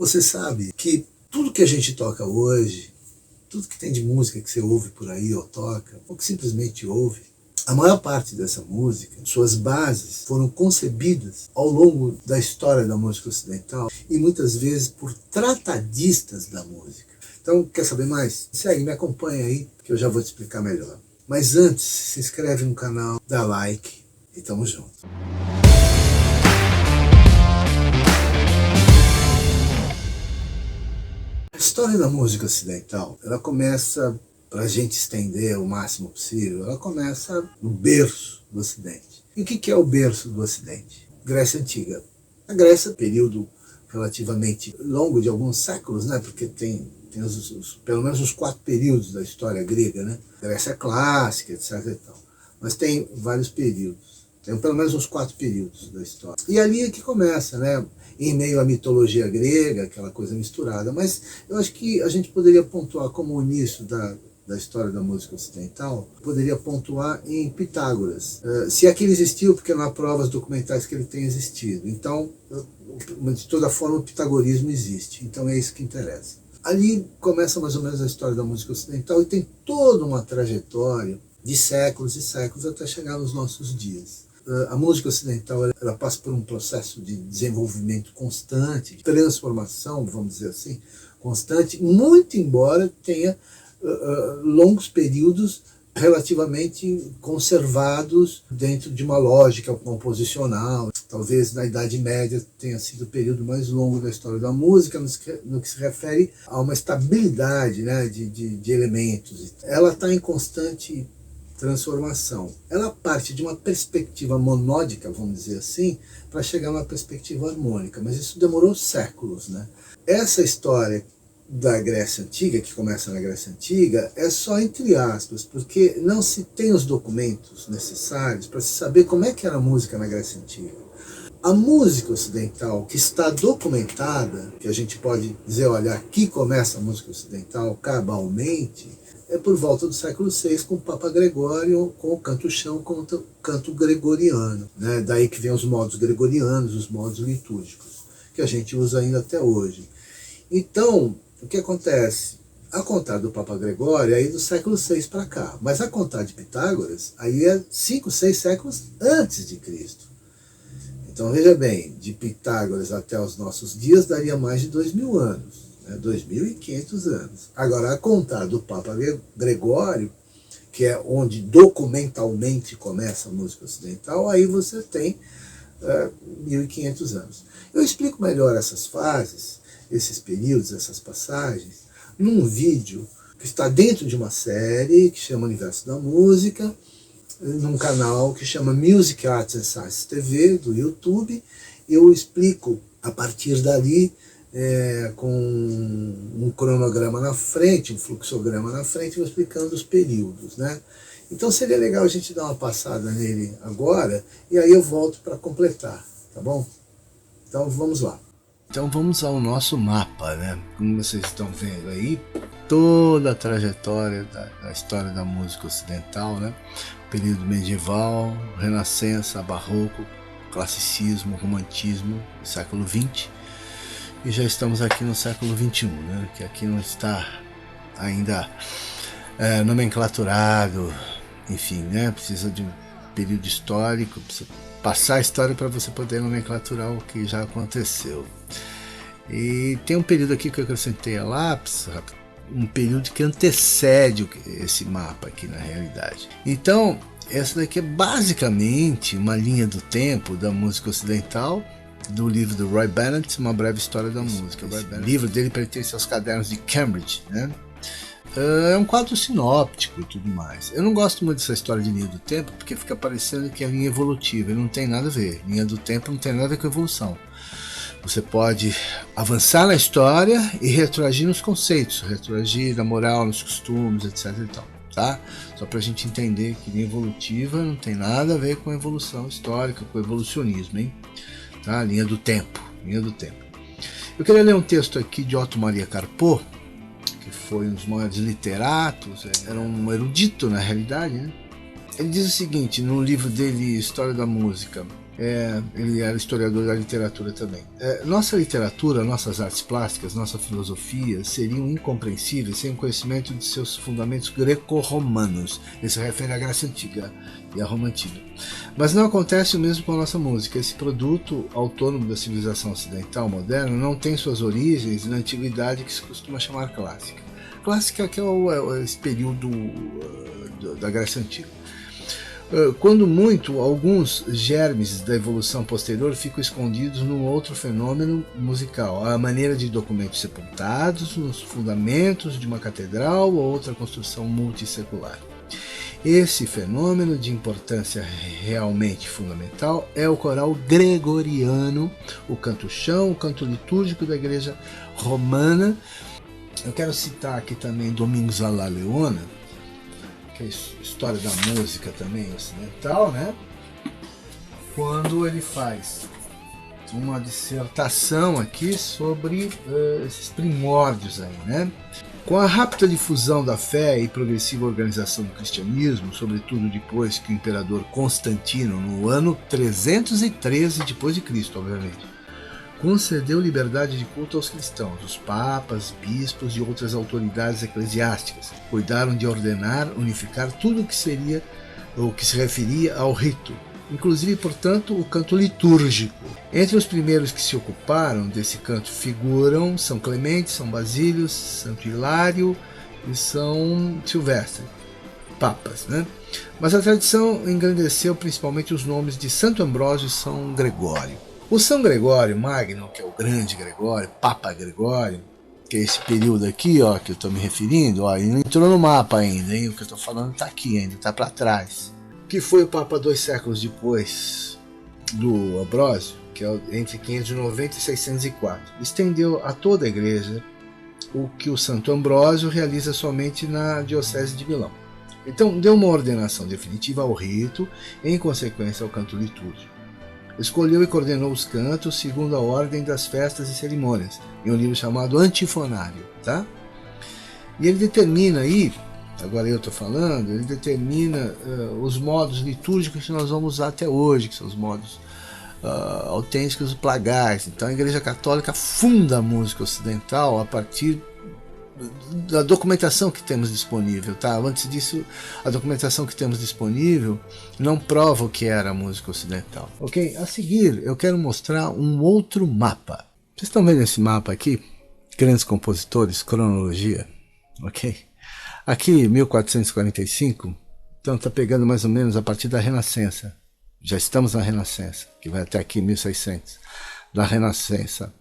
Você sabe que tudo que a gente toca hoje, tudo que tem de música que você ouve por aí ou toca, ou que simplesmente ouve, a maior parte dessa música, suas bases foram concebidas ao longo da história da música ocidental e muitas vezes por tratadistas da música. Então, quer saber mais? Segue, me acompanha aí que eu já vou te explicar melhor. Mas antes, se inscreve no canal, dá like e tamo junto. A história da música ocidental, ela começa, para a gente estender o máximo possível, ela começa no berço do Ocidente. E o que é o berço do Ocidente? Grécia Antiga. A Grécia, período relativamente longo de alguns séculos, né? Porque tem pelo menos os 4 períodos da história grega, né? Grécia clássica, etc. e tal. Mas tem vários períodos. Tem pelo menos uns 4 períodos da história. E ali é que começa, né? Em meio à mitologia grega, aquela coisa misturada. Mas eu acho que a gente poderia pontuar como o início da história da música ocidental, poderia pontuar em Pitágoras. Se é que ele existiu, porque não há provas documentais que ele tenha existido. Então, de toda forma, o pitagorismo existe. Então é isso que interessa. Ali começa mais ou menos a história da música ocidental e tem toda uma trajetória de séculos e séculos até chegar nos nossos dias. A música ocidental ela passa por um processo de desenvolvimento constante, de transformação, vamos dizer assim, constante, muito embora tenha longos períodos relativamente conservados dentro de uma lógica composicional. Talvez na Idade Média tenha sido o período mais longo da história da música no que se refere a uma estabilidade, né, de elementos. Ela está em constante transformação. Ela parte de uma perspectiva monódica, vamos dizer assim, para chegar a uma perspectiva harmônica, mas isso demorou séculos, né? Essa história da Grécia Antiga, que começa na Grécia Antiga, é só entre aspas, porque não se tem os documentos necessários para se saber como é que era a música na Grécia Antiga. A música ocidental que está documentada, que a gente pode dizer, olha, aqui começa a música ocidental cabalmente, é por volta do século VI, com o Papa Gregório, com o canto-chão, com o canto gregoriano. Né? Daí que vem os modos gregorianos, os modos litúrgicos, que a gente usa ainda até hoje. Então, o que acontece? A contar do Papa Gregório é aí do século VI para cá, mas a contar de Pitágoras aí é 5, 6 séculos antes de Cristo. Então veja bem, de Pitágoras até os nossos dias daria mais de 2000 anos, né? 2500 anos. Agora, a contar do Papa Gregório, que é onde documentalmente começa a música ocidental, aí você tem 1500 anos. Eu explico melhor essas fases, esses períodos, essas passagens, num vídeo que está dentro de uma série que chama Universo da Música, num canal que chama Music Arts and Science TV, do YouTube. Eu explico a partir dali, com um cronograma na frente, um fluxograma na frente, vou explicando os períodos, né? Então seria legal a gente dar uma passada nele agora, e aí eu volto para completar, tá bom? Então vamos lá. Então vamos ao nosso mapa, né? Como vocês estão vendo aí, toda a trajetória da história da música ocidental, né? Período medieval, renascença, barroco, classicismo, romantismo, século XX. E já estamos aqui no século XXI, né? Que aqui não está ainda nomenclaturado, enfim, né? Precisa de um período histórico, precisa passar a história para você poder nomenclaturar o que já aconteceu. E tem um período aqui que eu acrescentei a lápis, um período que antecede esse mapa aqui na realidade. Então, essa daqui é basicamente uma linha do tempo da música ocidental, do livro do Roy Bennett, Uma Breve História da Música. O livro dele pertence aos cadernos de Cambridge, né? É um quadro sinóptico e tudo mais. Eu não gosto muito dessa história de linha do tempo, porque fica parecendo que é linha evolutiva, e não tem nada a ver. Linha do tempo não tem nada a ver com evolução. Você pode avançar na história e retroagir nos conceitos, retroagir na moral, nos costumes, etc. e tal, tá? Só pra gente entender que linha evolutiva não tem nada a ver com evolução histórica, com evolucionismo, hein? Tá? Linha do tempo, linha do tempo. Eu queria ler um texto aqui de Otto Maria Carpo, que foi um dos maiores literatos, era um erudito na realidade, né? Ele diz o seguinte, no livro dele, História da Música: Ele era historiador da literatura também. Nossa literatura, nossas artes plásticas, nossa filosofia seriam incompreensíveis sem o conhecimento de seus fundamentos greco-romanos. Ele se refere à Grécia Antiga e à Roma Antiga. Mas não acontece o mesmo com a nossa música. Esse produto autônomo da civilização ocidental moderna não tem suas origens na antiguidade que se costuma chamar clássica. Clássica que é esse período da Grécia Antiga. Quando muito, alguns germes da evolução posterior ficam escondidos num outro fenômeno musical, a maneira de documentos sepultados nos fundamentos de uma catedral ou outra construção multissecular. Esse fenômeno de importância realmente fundamental é o coral gregoriano, o canto-chão, o canto litúrgico da igreja romana. Eu quero citar aqui também Domingos alla Leona, que é a história da música também ocidental, né? Quando ele faz uma dissertação aqui sobre esses primórdios aí, né? Com a rápida difusão da fé e progressiva organização do cristianismo, sobretudo depois que o imperador Constantino, no ano 313 depois de Cristo, obviamente, concedeu liberdade de culto aos cristãos. Os papas, bispos e outras autoridades eclesiásticas cuidaram de ordenar, unificar tudo o que seria ou que se referia ao rito, inclusive, portanto, o canto litúrgico. Entre os primeiros que se ocuparam desse canto figuram São Clemente, São Basílio, Santo Hilário e São Silvestre, papas, né? Mas a tradição engrandeceu principalmente os nomes de Santo Ambrósio e São Gregório. O São Gregório Magno, que é o grande Gregório, Papa Gregório, que é esse período aqui, ó, que eu estou me referindo, ó, ele não entrou no mapa ainda, hein? O que eu estou falando está aqui ainda, está para trás. Que foi o Papa 2 séculos depois do Ambrósio, que é entre 590 e 604. Estendeu a toda a igreja o que o Santo Ambrósio realiza somente na Diocese de Milão. Então, deu uma ordenação definitiva ao rito, em consequência ao canto litúrgico. Escolheu e coordenou os cantos segundo a ordem das festas e cerimônias, em um livro chamado Antifonário. Tá? E ele determina aí, agora eu estou falando, ele determina os modos litúrgicos que nós vamos usar até hoje, que são os modos autênticos plagais. Então a Igreja Católica funda a música ocidental a partir da documentação que temos disponível, tá? Antes disso, a documentação que temos disponível não prova o que era a música ocidental. Ok? A seguir, eu quero mostrar um outro mapa. Vocês estão vendo esse mapa aqui? Grandes compositores, cronologia, ok? Aqui, 1445, então está pegando mais ou menos a partir da Renascença. Já estamos na Renascença, que vai até aqui 1600. Da Renascença,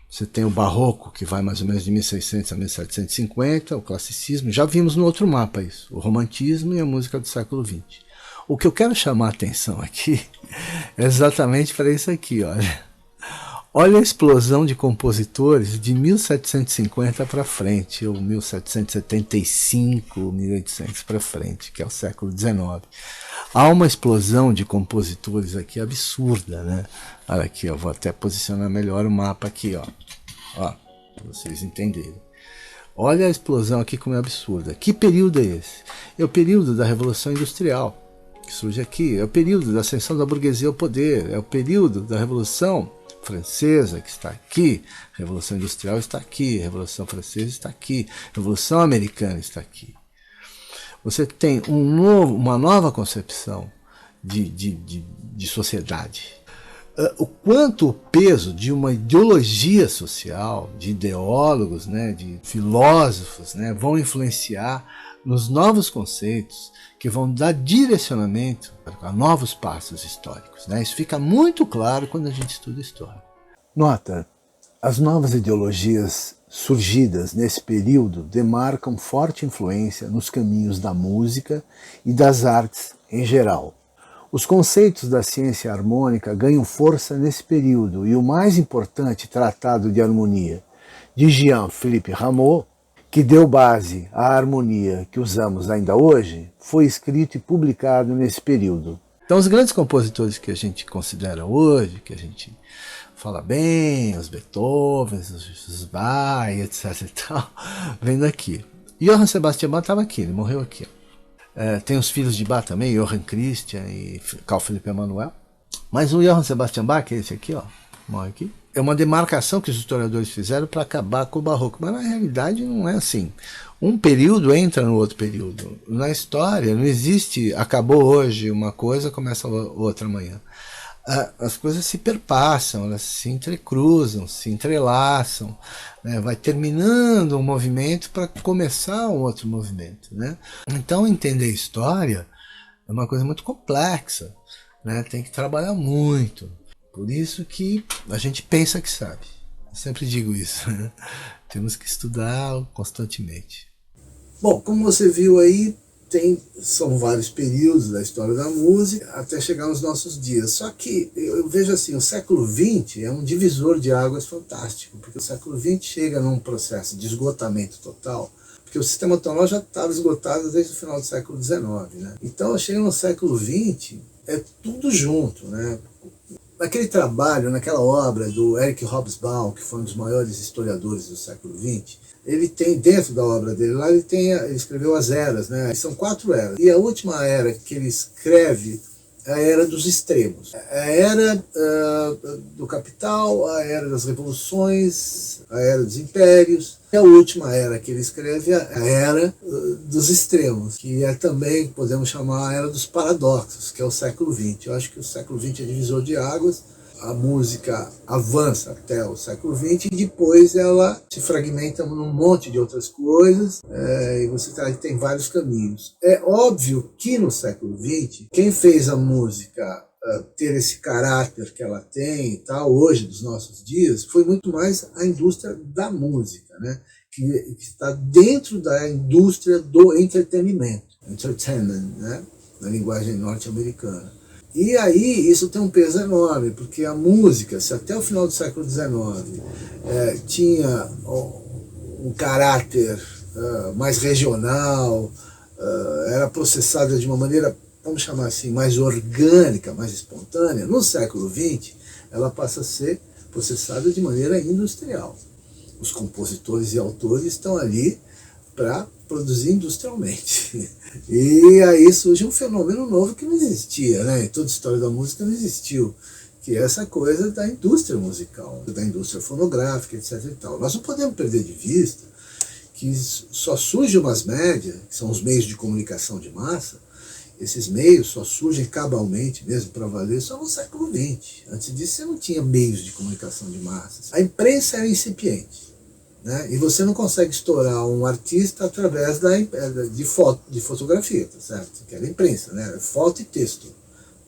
você tem o Barroco, que vai mais ou menos de 1600 a 1750, o Classicismo. Já vimos no outro mapa isso, o Romantismo e a música do século XX. O que eu quero chamar a atenção aqui é exatamente para isso aqui, olha. Olha a explosão de compositores de 1750 para frente, ou 1775, 1800 para frente, que é o século XIX. Há uma explosão de compositores aqui absurda, né? Olha aqui, eu vou até posicionar melhor o mapa aqui, ó, para vocês entenderem. Olha a explosão aqui como é absurda. Que período é esse? É o período da Revolução Industrial, que surge aqui. É o período da ascensão da burguesia ao poder. É o período da Revolução Francesa, que está aqui. A Revolução Industrial está aqui. A Revolução Francesa está aqui. A Revolução Americana está aqui. Você tem uma nova concepção de sociedade. O quanto o peso de uma ideologia social, de ideólogos, né, de filósofos, né, vão influenciar nos novos conceitos que vão dar direcionamento a novos passos históricos. Né? Isso fica muito claro quando a gente estuda história. Nota, as novas ideologias surgidas nesse período demarcam forte influência nos caminhos da música e das artes em geral. Os conceitos da ciência harmônica ganham força nesse período e o mais importante tratado de harmonia, de Jean-Philippe Rameau, que deu base à harmonia que usamos ainda hoje, foi escrito e publicado nesse período. Então os grandes compositores que a gente considera hoje, que a gente fala bem, os Beethoven, os Bach, etc e tal, vem daqui. Johann Sebastian Bach estava aqui, ele morreu aqui. Tem os filhos de Bach também, Johann Christian e Carl Philipp Emanuel. Mas o Johann Sebastian Bach, esse aqui, ó, aqui, é uma demarcação que os historiadores fizeram para acabar com o barroco, mas na realidade não é assim. Um período entra no outro período. Na história não existe, acabou hoje uma coisa, começa outra amanhã. As coisas se perpassam, elas se entrecruzam, se entrelaçam, né? Vai terminando um movimento para começar um outro movimento, né? Então entender a história é uma coisa muito complexa, né? Tem que trabalhar muito. Por isso que a gente pensa que sabe. Eu sempre digo isso, né? Temos que estudar constantemente. Bom, como você viu aí, são vários períodos da história da música até chegar aos nossos dias. Só que eu vejo assim, o século XX é um divisor de águas fantástico, porque o século XX chega num processo de esgotamento total, porque o sistema tonal já estava esgotado desde o final do século XIX, né? Então chega no século XX, é tudo junto, né? Naquele trabalho, naquela obra do Eric Hobsbawm, que foi um dos maiores historiadores do século XX, ele tem, dentro da obra dele lá, ele escreveu as eras, né? São 4 eras. E a última era que ele escreve é a era dos extremos. A era do capital, a era das revoluções, a era dos impérios. E a última era que ele escreve é a era dos extremos, que é também, podemos chamar, a era dos paradoxos, que é o século XX. Eu acho que o século XX é divisor de águas. A música avança até o século XX e depois ela se fragmenta num monte de outras coisas, e você tem vários caminhos. É óbvio que no século XX, quem fez a música ter esse caráter que ela tem e tal, hoje, dos nossos dias, foi muito mais a indústria da música, né? Que está dentro da indústria do entretenimento, entertainment, né? Na linguagem norte-americana. E aí isso tem um peso enorme, porque a música, se até o final do século XIX tinha um caráter mais regional, era processada de uma maneira, vamos chamar assim, mais orgânica, mais espontânea, no século XX ela passa a ser processada de maneira industrial. Os compositores e autores estão ali para produzir industrialmente. E aí surge um fenômeno novo que não existia, né? Em toda a história da música não existiu, que é essa coisa da indústria musical, da indústria fonográfica, etc. e tal. Nós não podemos perder de vista que só surgem umas médias, que são os meios de comunicação de massa. Esses meios só surgem cabalmente mesmo para valer só no século XX. Antes disso você não tinha meios de comunicação de massas. A imprensa era incipiente. Né? E você não consegue estourar um artista através de fotografia, tá certo? Que era a imprensa, né? Foto e texto.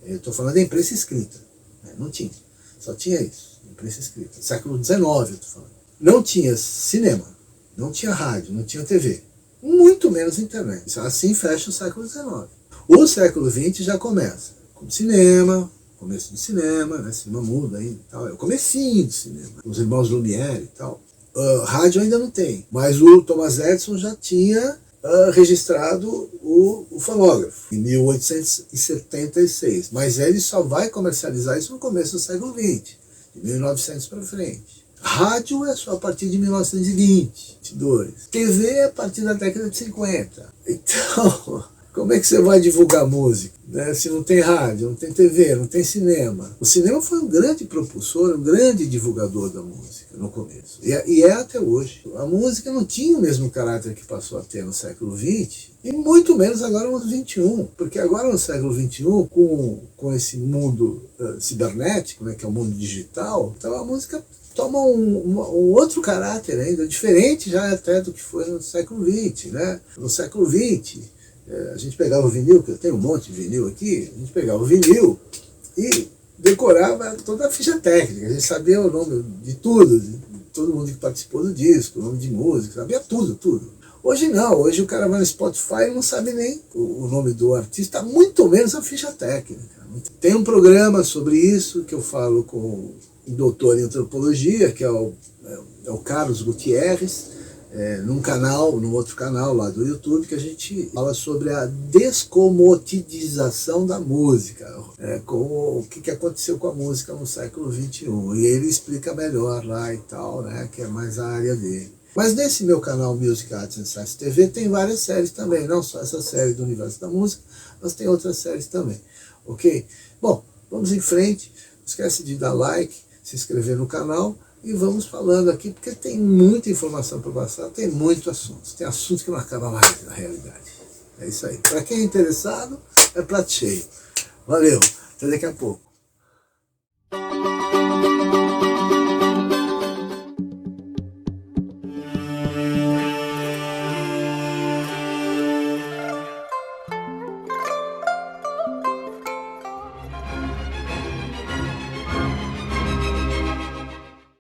Eu estou falando da imprensa escrita. Né? Não tinha. Só tinha isso, imprensa escrita. Século XIX, eu estou falando. Não tinha cinema, não tinha rádio, não tinha TV. Muito menos internet. Assim fecha o século XIX. O século XX já começa com cinema, começo do cinema, né? Cinema mudo ainda e tal. É o comecinho do cinema. Os irmãos Lumière e tal. Rádio ainda não tem, mas o Thomas Edison já tinha registrado o fonógrafo em 1876, mas ele só vai comercializar isso no começo do século XX, de 1900 para frente. Rádio é só a partir de 1920, 22. TV é a partir da década de 50. Então, como é que você vai divulgar música, né? Se não tem rádio, não tem TV, não tem cinema? O cinema foi um grande propulsor, um grande divulgador da música no começo. E é até hoje. A música não tinha o mesmo caráter que passou a ter no século XX, e muito menos agora no XXI. Porque agora no século XXI, com esse mundo cibernético, né, que é o mundo digital, então a música toma um outro caráter ainda, diferente já até do que foi no século XX. Né? No século XX, a gente pegava o vinil, que eu tenho um monte de vinil aqui, a gente pegava o vinil e decorava toda a ficha técnica, a gente sabia o nome de tudo, de todo mundo que participou do disco, o nome de música, sabia tudo. Hoje não, hoje o cara vai no Spotify e não sabe nem o nome do artista, muito menos a ficha técnica. Tem um programa sobre isso que eu falo com um doutor em antropologia, que é o Carlos Gutierrez, num outro canal lá do YouTube, que a gente fala sobre a descomodização da música, o que aconteceu com a música no século XXI. E ele explica melhor lá e tal, né, que é mais a área dele. Mas nesse meu canal Music Arts and Science TV tem várias séries também, não só essa série do Universo da Música, mas tem outras séries também, ok? Bom, Vamos em frente, não esquece de dar like, se inscrever no canal e vamos falando aqui, porque tem muita informação para passar, tem muito assunto. Tem assunto que não acaba mais, na realidade. É isso aí. Para quem é interessado, é prato cheio. Valeu, até daqui a pouco.